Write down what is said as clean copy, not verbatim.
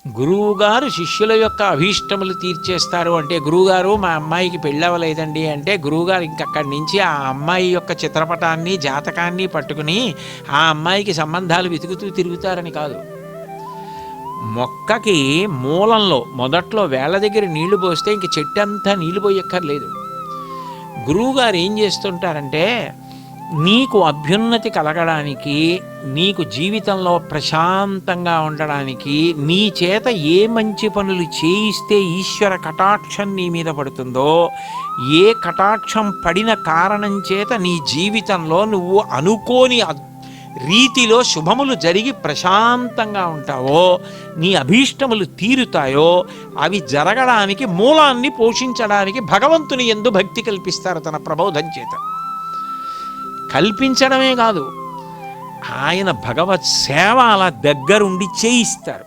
గురువుగారు శిష్యుల యొక్క అభీష్టములు తీర్చేస్తారు అంటే, గురువుగారు మా అమ్మాయికి పెళ్ళవలేదండి అంటే, గురువుగారు ఇంకక్కడి నుంచి ఆ అమ్మాయి యొక్క చిత్రపటాన్ని జాతకాన్ని పట్టుకుని ఆ అమ్మాయికి సంబంధాలు వెతుకుతూ తిరుగుతారని కాదు. మొక్కకి మూలంలో మొదట్లో వేళ్ల దగ్గర నీళ్లు పోస్తే ఇంక చెట్టు అంతా నీళ్లు పోయక్కర్లేదు. గురువుగారు ఏం చేస్తుంటారంటే, నీకు అభ్యున్నతి కలగడానికి, నీకు జీవితంలో ప్రశాంతంగా ఉండడానికి, నీ చేత ఏ మంచి పనులు చేయిస్తే ఈశ్వర కటాక్షం నీ మీద పడుతుందో, ఏ కటాక్షం పడిన కారణం చేత నీ జీవితంలో నువ్వు అనుకోని రీతిలో శుభములు జరిగి ప్రశాంతంగా ఉంటావో, నీ అభీష్టములు తీరుతాయో, అవి జరగడానికి మూలాన్ని పోషించడానికి భగవంతుని యందు భక్తి కల్పిస్తారు తన ప్రబోధం చేత. కల్పించడమే కాదు, ఆయన భగవత్ సేవ అలా దగ్గరుండి చేయిస్తారు.